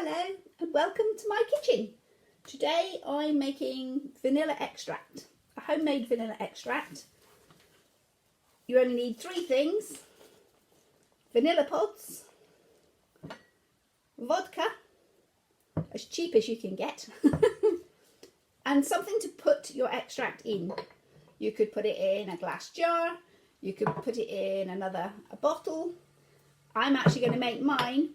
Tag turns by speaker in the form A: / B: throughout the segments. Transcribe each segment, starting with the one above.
A: Hello and welcome to my kitchen. Today I'm making vanilla extract, a homemade vanilla extract. You only need three things: vanilla pods, vodka, as cheap as you can get, and something to put your extract in. You could put it in a glass jar, you could put it in a bottle. I'm actually going to make mine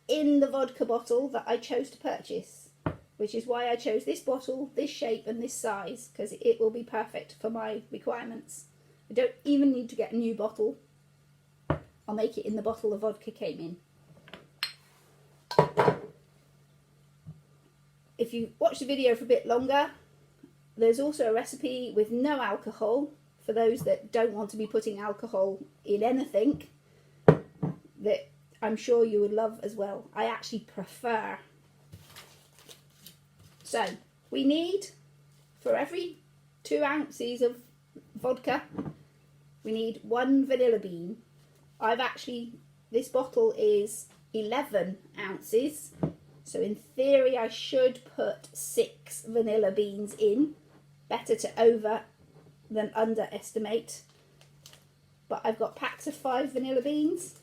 A: in the vodka bottle that I chose to purchase, which is why I chose this bottle, this shape and this size, because it will be perfect for my requirements. I don't even need to get a new bottle. I'll make it in the bottle the vodka came in. If you watch the video for a bit longer, there's also a recipe with no alcohol for those that don't want to be putting alcohol in anything, that I'm sure you would love as well. I actually prefer. So we need, for every 2 ounces of vodka, we need 1 vanilla bean. This bottle is 11 ounces. So in theory I should put 6 vanilla beans in. Better to over than underestimate. But I've got packs of 5 vanilla beans.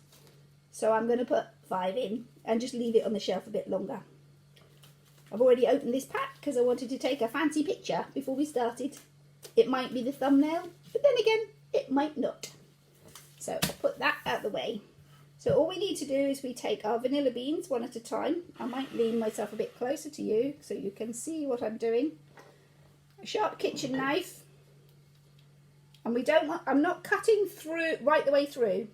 A: So I'm going to put 5 in and just leave it on the shelf a bit longer. I've already opened this pack because I wanted to take a fancy picture before we started. It might be the thumbnail, but then again, it might not. So I'll put that out of the way. So all we need to do is we take our vanilla beans one at a time. I might lean myself a bit closer to you so you can see what I'm doing. A sharp kitchen knife. And I'm not cutting through right the way through.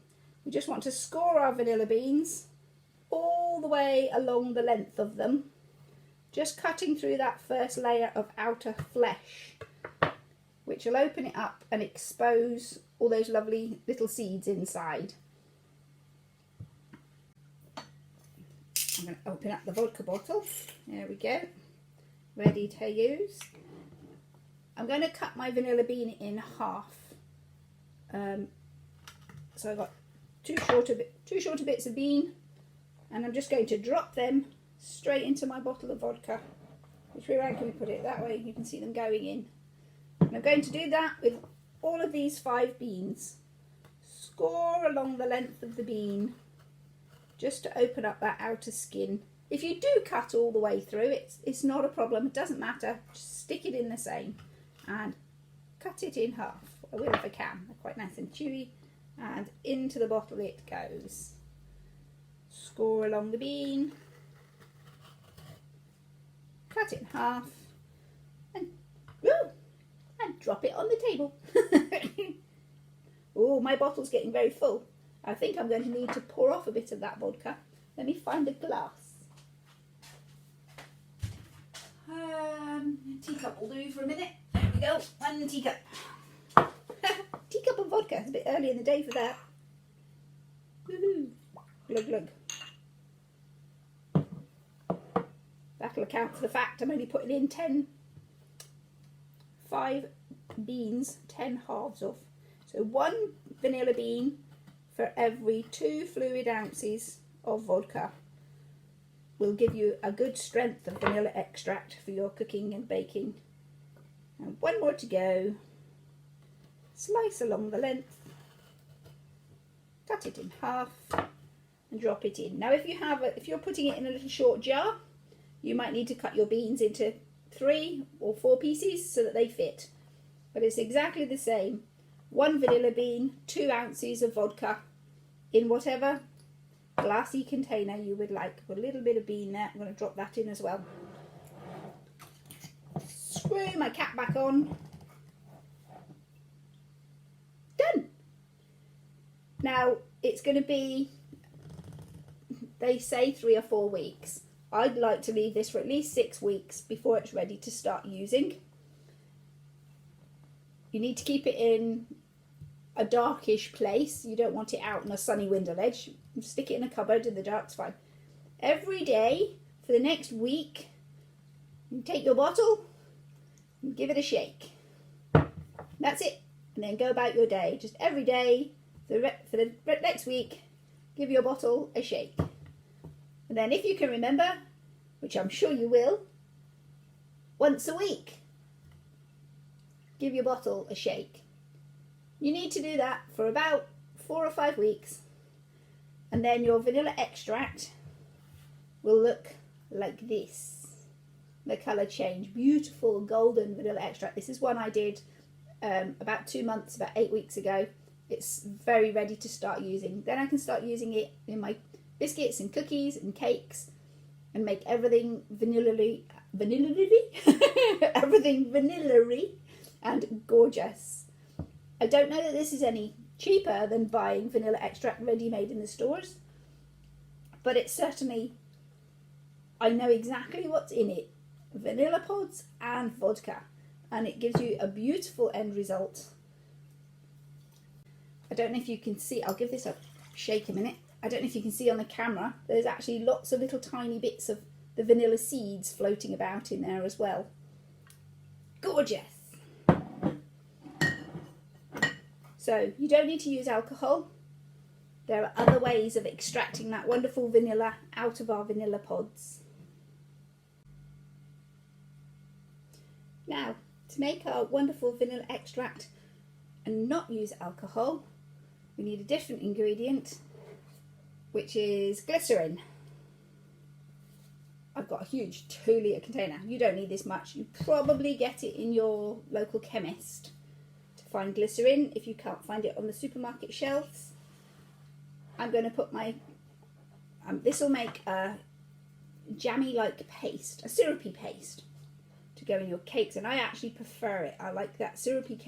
A: We just want to score our vanilla beans all the way along the length of them, just cutting through that first layer of outer flesh, which will open it up and expose all those lovely little seeds inside. I'm going to open up the vodka bottle. There we go, ready to use. I'm going to cut my vanilla bean in half. So I've got two shorter bits of bean, and I'm just going to drop them straight into my bottle of vodka. Which way around can we put it? That way you can see them going in. And I'm going to do that with all of these 5 beans. Score along the length of the bean, just to open up that outer skin. If you do cut all the way through, it's not a problem, it doesn't matter. Just stick it in the same and cut it in half. I will if I can. They're quite nice and chewy. And into the bottle it goes. Score along the bean, cut it in half, and drop it on the table. Oh, my bottle's getting very full. I think I'm going to need to pour off a bit of that vodka. Let me find a glass. Teacup will do for a minute. There we go, 1 teacup. Teacup of vodka. It's a bit early in the day for that. Woohoo! Glug glug. That'll account for the fact I'm only putting in 5 beans, 10 halves of. So 1 vanilla bean for every 2 fluid ounces of vodka will give you a good strength of vanilla extract for your cooking and baking. And 1 more to go. Slice along the length, cut it in half and drop it in. Now if you're putting it in a little short jar, you might need to cut your beans into 3 or 4 pieces so that they fit. But it's exactly the same. 1 vanilla bean, 2 ounces of vodka in whatever glassy container you would like. Put a little bit of bean there. I'm going to drop that in as well. Screw my cap back on. Done. Now it's going to be, they say 3 or 4 weeks. I'd like to leave this for at least 6 weeks before it's ready to start using. You need to keep it in a darkish place. You don't want it out on a sunny window ledge. Stick it in a cupboard in the dark's fine. Every day for the next week, you take your bottle and give it a shake. That's it. And then go about your day. Just every day for the next week, give your bottle a shake. And then if you can remember, which I'm sure you will, once a week. Give your bottle a shake. You need to do that for about 4 or 5 weeks, and then your vanilla extract will look like this. The colour change, beautiful golden vanilla extract. This is one I did about 2 months, about 8 weeks ago. It's very ready to start using. Then I can start using it in my biscuits and cookies and cakes and make everything vanilla-y, everything vanilla-y and gorgeous. I don't know that this is any cheaper than buying vanilla extract ready-made in the stores, but it's certainly, I know exactly what's in it. Vanilla pods and vodka, and it gives you a beautiful end result. I don't know if you can see, I'll give this a shake a minute. I don't know if you can see on the camera, there's actually lots of little tiny bits of the vanilla seeds floating about in there as well. Gorgeous! So you don't need to use alcohol. There are other ways of extracting that wonderful vanilla out of our vanilla pods. Now, to make our wonderful vanilla extract and not use alcohol, we need a different ingredient, which is glycerin. I've got a huge 2-litre container. You don't need this much. You probably get it in your local chemist to find glycerin if you can't find it on the supermarket shelves. I'm going to put my, this will make a jammy-like paste, a syrupy paste to go in your cakes, and I actually prefer it. I like that syrupy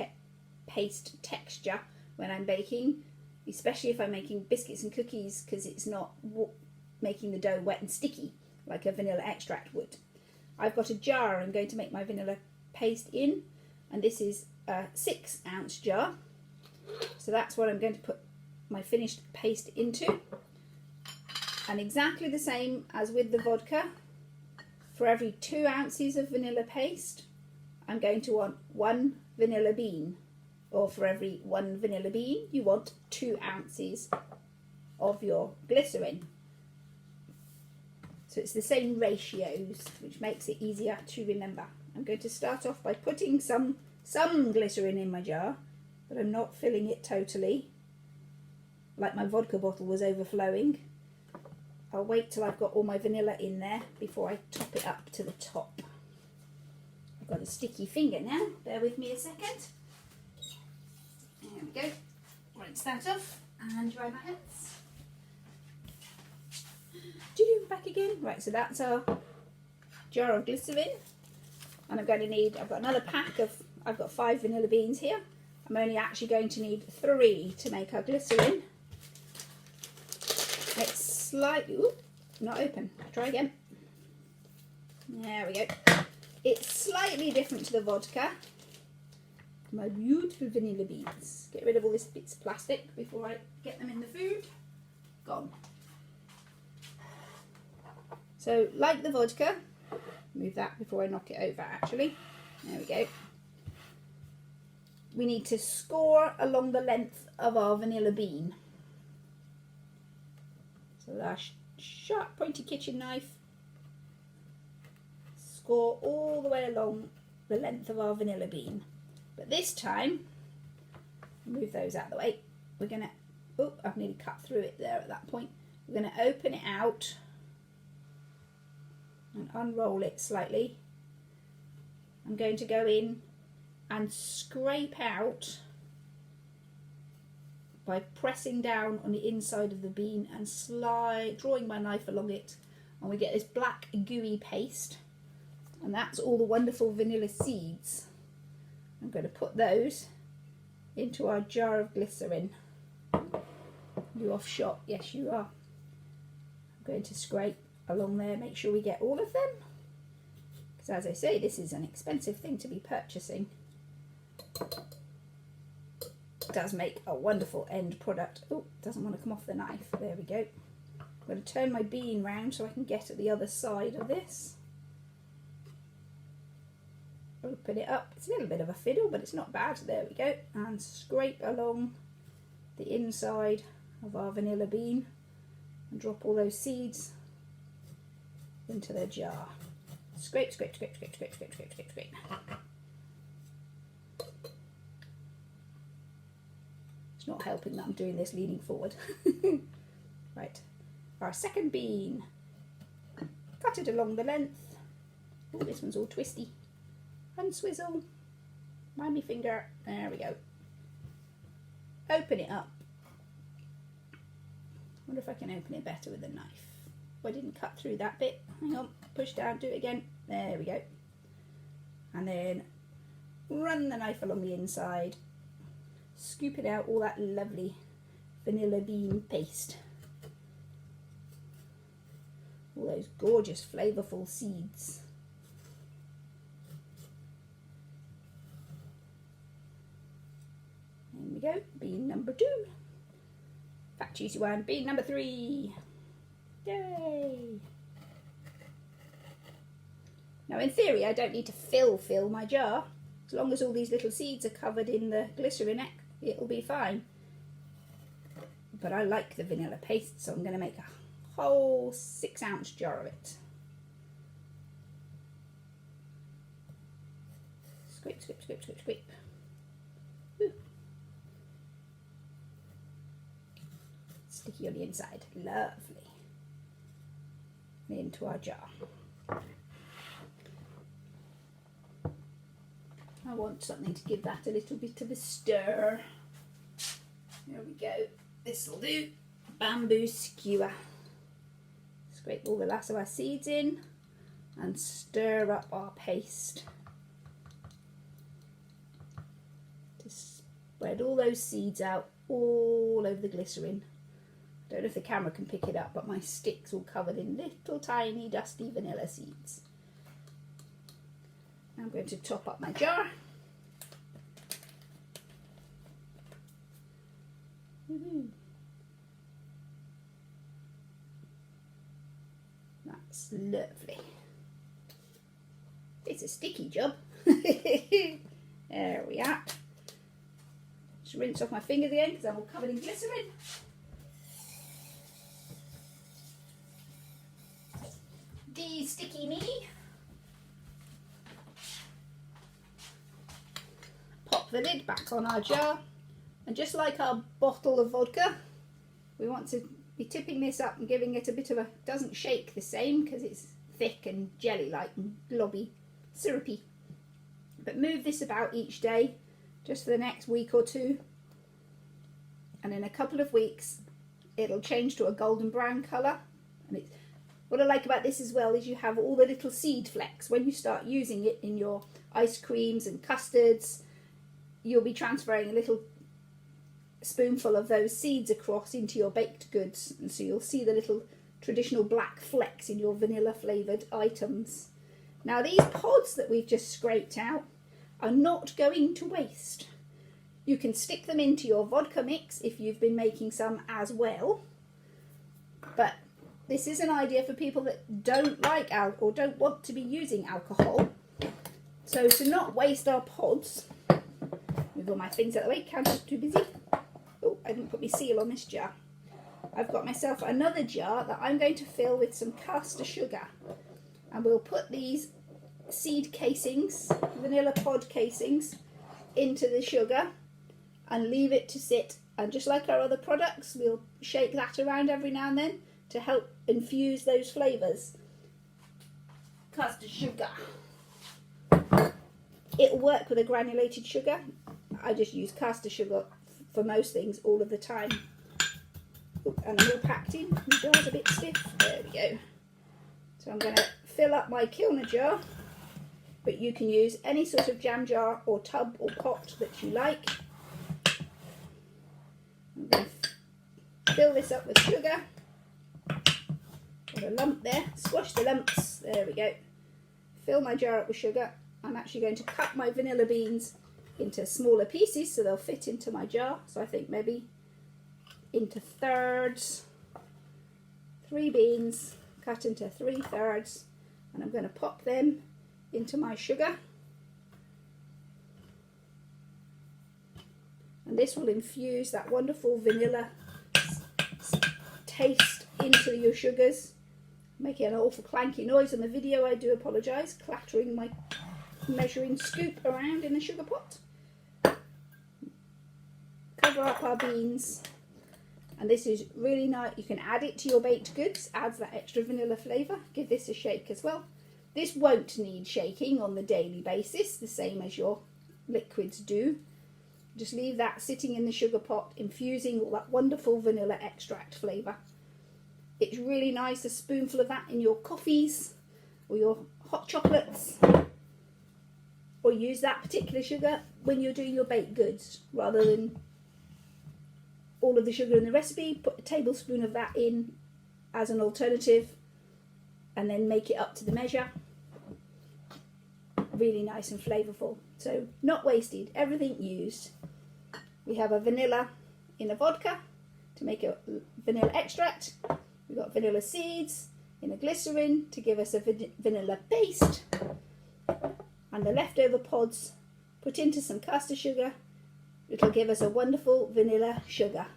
A: paste texture when I'm baking, especially if I'm making biscuits and cookies, because it's not making the dough wet and sticky like a vanilla extract would. I've got a jar I'm going to make my vanilla paste in, and this is a 6-ounce jar, so that's what I'm going to put my finished paste into. And exactly the same as with the vodka, for every 2 ounces of vanilla paste I'm going to want 1 vanilla bean, or for every 1 vanilla bean you want 2 ounces of your glycerin. So it's the same ratios, which makes it easier to remember. I'm going to start off by putting some glycerin in my jar, but I'm not filling it totally, like my vodka bottle was overflowing. I'll wait till I've got all my vanilla in there before I top it up to the top. I've got a sticky finger now, bear with me a second. There we go, rinse that off and dry my hands. Back again. Right, so that's our jar of glycerin, and I'm going to need, I've got another pack of, I've got 5 vanilla beans here. I'm only actually going to need 3 to make our glycerin. It's slightly, ooh, not open, try again. There we go. It's slightly different to the vodka. My beautiful vanilla beans. Get rid of all this bits of plastic before I get them in the food. Gone. So, like the vodka, move that before I knock it over actually. There we go. We need to score along the length of our vanilla bean. So our sharp pointy kitchen knife, score all the way along the length of our vanilla bean. But this time, move those out of the way. We're going to, oh, I've nearly cut through it there at that point. We're going to open it out and unroll it slightly. I'm going to go in and scrape out by pressing down on the inside of the bean and drawing my knife along it, and we get this black gooey paste, and that's all the wonderful vanilla seeds. I'm going to put those into our jar of glycerin. You off shot? Yes, you are. I'm going to scrape along there, make sure we get all of them, because as I say, this is an expensive thing to be purchasing. It does make a wonderful end product. Oh, doesn't want to come off the knife. There we go. I'm going to turn my bean round so I can get at the other side of this. Open it up. It's a little bit of a fiddle, but it's not bad. There we go. And scrape along the inside of our vanilla bean and drop all those seeds into the jar. Scrape, scrape, scrape, scrape, scrape, scrape, scrape, scrape, scrape. It's not helping that I'm doing this leaning forward. Right, our second bean. Cut it along the length. Oh, this one's all twisty. Unswizzle. Mind me finger. There we go. Open it up. Wonder if I can open it better with a knife. Oh, I didn't cut through that bit. Hang on. Push down. Do it again. There we go. And then run the knife along the inside. Scoop it out. All that lovely vanilla bean paste. All those gorgeous flavourful seeds. There we go, bean number 2. Fat juicy one, bean number 3. Yay! Now in theory I don't need to fill my jar. As long as all these little seeds are covered in the glycerin, it'll be fine. But I like the vanilla paste, so I'm going to make a whole 6-ounce jar of it. Scrape, scrape, scrape, scrape, scrape. Woo. Sticky on the inside. Lovely. Into our jar. I want something to give that a little bit of a stir. There we go. This will do. Bamboo skewer. Scrape all the last of our seeds in and stir up our paste to spread all those seeds out all over the glycerin. I don't know if the camera can pick it up, but my stick's all covered in little tiny dusty vanilla seeds. I'm going to top up my jar. Woohoo. That's lovely. It's a sticky job. There we are. Just rinse off my fingers again because I'm all covered in glycerin. De-sticky me. Pop the lid back on our jar, and just like our bottle of vodka, we want to be tipping this up and giving it a bit of a, doesn't shake the same because it's thick and jelly-like and globby, syrupy. But move this about each day just for the next week or two, and in a couple of weeks it'll change to a golden brown colour. And it's, what I like about this as well is you have all the little seed flecks. When you start using it in your ice creams and custards, you'll be transferring a little spoonful of those seeds across into your baked goods, and so you'll see the little traditional black flecks in your vanilla flavoured items. Now these pods that we've just scraped out are not going to waste. You can stick them into your vodka mix if you've been making some as well, but this is an idea for people that don't like alcohol or don't want to be using alcohol. So to not waste our pods, move all my things out of the way, counter's too busy. Oh, I didn't put my seal on this jar. I've got myself another jar that I'm going to fill with some caster sugar. And we'll put these seed casings, vanilla pod casings, into the sugar and leave it to sit. And just like our other products, we'll shake that around every now and then to help infuse those flavours. Caster sugar. It'll work with a granulated sugar. I just use caster sugar for most things all of the time. Ooh, and I'm all packed in. The jar's a bit stiff. There we go. So I'm going to fill up my Kilner jar, but you can use any sort of jam jar or tub or pot that you like. I'm going to fill this up with sugar. Got a lump there. Squash the lumps. There we go. Fill my jar up with sugar. I'm actually going to cut my vanilla beans into smaller pieces so they'll fit into my jar. So I think maybe into thirds. 3 beans cut into 3 thirds, and I'm going to pop them into my sugar. And this will infuse that wonderful vanilla taste into your sugars Making an awful clanky noise on the video, I do apologise, clattering my measuring scoop around in the sugar pot. Cover up our beans, and this is really nice. You can add it to your baked goods, adds that extra vanilla flavour. Give this a shake as well. This won't need shaking on the daily basis, the same as your liquids do. Just leave that sitting in the sugar pot, infusing all that wonderful vanilla extract flavour. It's really nice, a spoonful of that in your coffees or your hot chocolates, or use that particular sugar when you're doing your baked goods rather than all of the sugar in the recipe. Put a tablespoon of that in as an alternative and then make it up to the measure. Really nice and flavourful. So not wasted, everything used. We have a vanilla in a vodka to make a vanilla extract. We've got vanilla seeds in a glycerin to give us a vanilla paste. And the leftover pods put into some caster sugar. It'll give us a wonderful vanilla sugar.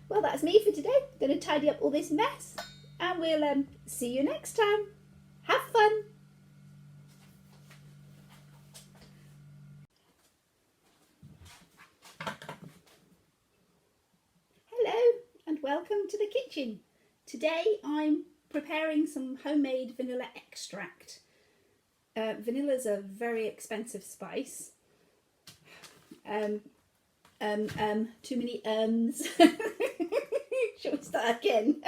A: Well, that's me for today. I'm going to tidy up all this mess, and we'll see you next time. Have fun. Hello and welcome to the kitchen. Today I'm preparing some homemade vanilla extract. Vanilla's a very expensive spice. Too many ums. Shall we start again?